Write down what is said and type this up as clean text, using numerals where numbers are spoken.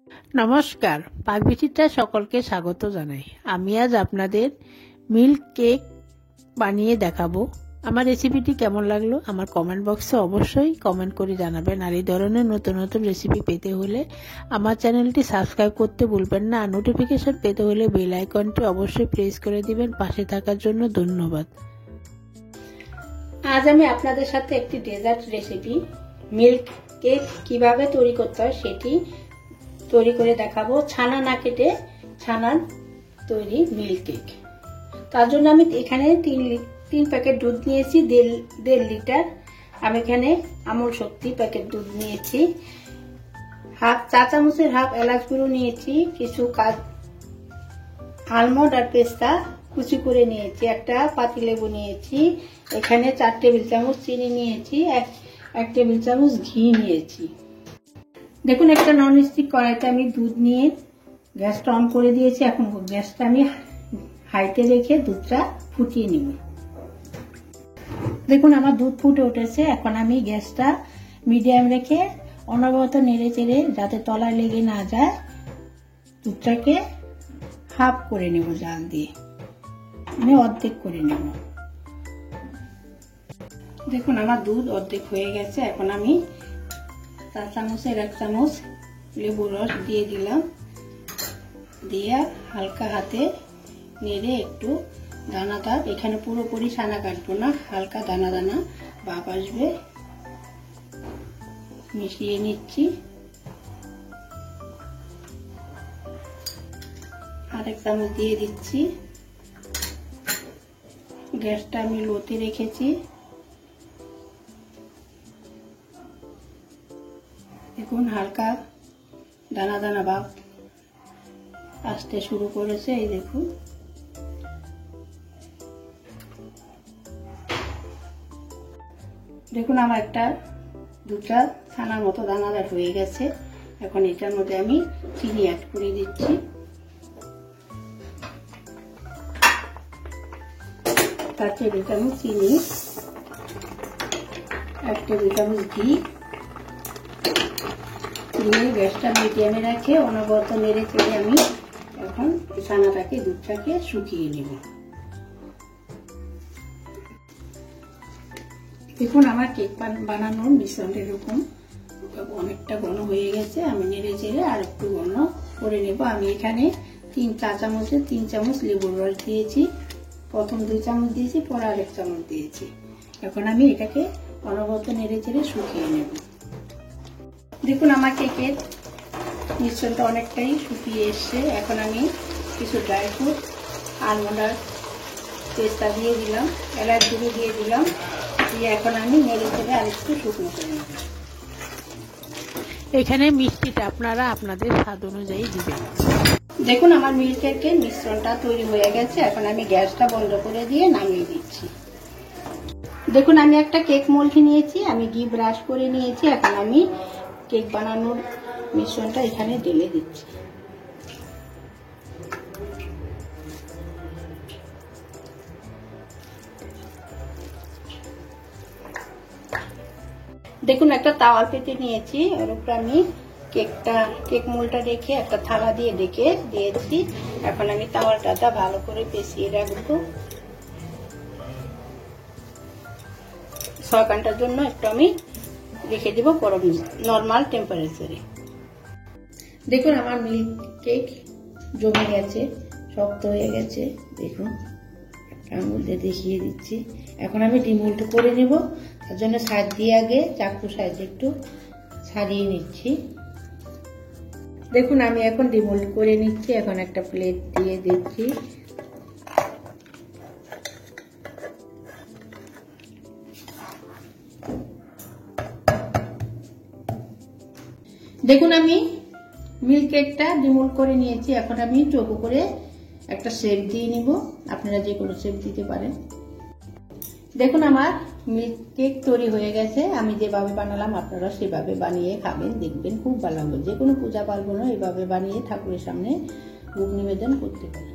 নমস্কার, পাকবিচিত্রায় সকলকে স্বাগত জানাই। আমি আজ আপনাদের মিল্ক কেক বানিয়ে দেখাবো। আমার রেসিপিটি কেমন লাগলো আমার কমেন্ট বক্সে অবশ্যই কমেন্ট করে জানাবেন। আর এই ধরনের নতুন নতুন রেসিপি পেতে হলে আমার চ্যানেলটি সাবস্ক্রাইব করতে ভুলবেন না। আর নোটিফিকেশন পেতে হলে বেল আইকনটি অবশ্যই প্রেস করে দিবেন। পাশে থাকার জন্য ধন্যবাদ। আজ আমি আপনাদের সাথে একটি ডেজার্ট রেসিপি মিল্ক কেক কিভাবে তৈরি করতে হয় সেটি তৈরি করে দেখাবো। ছানা না কেটে ছানার তৈরি মিল্ক কেক। তার জন্য আমি এখানে 3 প্যাকেট দুধ নিয়েছি, 1.5 লিটার। আমি এখানে আমুল শক্তি প্যাকেট দুধ নিয়েছি, হাফ চা চামচের হাফ এলাচ গুঁড়ো নিয়েছি, কিছু আলমন্ড আর পেস্তা কুচি করে নিয়েছি, একটা পাতিলেবু নিয়েছি, এখানে 4 টেবিল চামচ চিনি নিয়েছি, 1 টেবিল চামচ ঘি নিয়েছি। দেখুন, একটা ননস্টিক কড়াইতে আমি দুধ নিয়ে গ্যাসটা অন করে দিয়েছি। এখন গ্যাসটা আমি হাইতে রেখে দুধটা ফুটিয়ে নিব। দেখুন, আমার দুধ ফুটে উঠেছে। এখন আমি গ্যাসটা মিডিয়াম রেখে অনবরত নেড়ে চেড়ে, যাতে তলায় লেগে না যায়, দুধটাকে হাফ করে নেব জাল দিয়ে, মানে অর্ধেক করে নেব। দেখুন, আমার দুধ অর্ধেক হয়ে গেছে। এখন আমি 4 চামচের 1 চামচ লেবুর রস দিয়ে দিলাম, দিয়ে হালকা হাতে নেড়ে একটু দানাদার, এখানে পুরোপুরি ছানা কাটবো না, হালকা দানা দানা ভাব আসবে, মিশিয়ে নিচ্ছি। আর 1 চামচ দিয়ে দিচ্ছি। গ্যাসটা আমি লোতে রেখেছি। দেখুন, হালকা দানা দানা ভাব আসতে শুরু করেছে। এই দেখুন, দেখুন আমার একটা দুধটা ছানার মতো দানাদার হয়ে গেছে। এখন এটার মধ্যে আমি চিনি অ্যাড করে দিচ্ছি। 4 টেবিল চামচ চিনি, 1 টেবিল চামচ ঘি দিয়ে গ্যাসটা মিডিয়ামে রেখে অনবরত নেড়ে চেড়ে আমি এখন ছানাটাকে দুধটাকে শুকিয়ে নেব। দেখুন, আমার কেক বানানোর মিশ্রণটা এরকম অনেকটা ঘন হয়ে গেছে। আমি নেড়ে চেড়ে আর একটু ঘন করে নেব। আমি এখানে 3 চা চামচে 3 চামচ লেবুর রস দিয়েছি। প্রথম 2 চামচ দিয়েছি, পরে আর 1 চামচ দিয়েছি। এখন আমি এটাকে অনবরত নেড়ে চেড়ে শুকিয়ে নেব। দেখুন, আমার কেকের মিশ্রণটা অনেকটাই শুকিয়ে এসছে। এখন আমি কিছু ড্রাই ফ্রুট, আলমন্ড আর পেস্তা দিয়ে দিলাম, এলাচ গুঁড়ো দিয়ে দিলাম, দিয়ে এখন আমি নেড়ে চেড়ে আরেকটু শুকনো করে নেব। এখানে মিষ্টিটা আপনারা আপনাদের স্বাদ অনুযায়ী দিবেন। দেখুন, আমার মিল্ক কেকের মিশ্রণটা তৈরি হয়ে গেছে। এখন আমি গ্যাসটা বন্ধ করে দিয়ে নামিয়ে দিচ্ছি। দেখুন, আমি একটা কেক মোল্ড নিয়েছি, আমি ঘি ব্রাশ করে নিয়েছি। এখন আমি কেক বানানোর মিশ্রণটা এখানে ঢেলে দিচ্ছি। দেখুন, একটা তাওয়াল পেতে নিয়েছি, এর উপরে আমি কেক মোল্ডটা রেখে একটা থালা দিয়ে ঢেকে দিয়েছি। এখন আমি তাওয়ালটা ভালো করে পেঁচিয়ে রাখবো। 6 ঘন্টার জন্য একটু আমি রেখে দেব গরম নরমাল টেম্পারেচারে। দেখুন, আমার মিল্ক কেক জমে গেছে, শক্ত হয়ে গেছে। দেখুন, আঙুল দিয়ে দেখিয়ে দিচ্ছি। এখন আমি ডিমোল্ড করে নেব। তার জন্য সাইড দিয়ে আগে চাকু সাইজে একটু ছাড়িয়ে নিচ্ছি। দেখুন, আমি এখন ডিমোল্ড করে নিচ্ছি। এখন একটা প্লেট দিয়ে দিচ্ছি। দেখুন, আমি মিল্ক কেকটা ডিমোল্ড করে নিয়েছি। এখন আমি চৌকো করে একটা শেপ দিয়ে নিব। আপনারা যে কোনো শেপ দিতে পারেন। দেখুন, আমার মিল্ক কেক তৈরি হয়ে গেছে। আমি যেভাবে বানালাম আপনারা সেভাবে বানিয়ে খাবেন, দেখবেন খুব ভালো লাগবে। যে কোনো পূজা পার্বণও এভাবে বানিয়ে ঠাকুরের সামনে ভোগ নিবেদন করতে পারেন।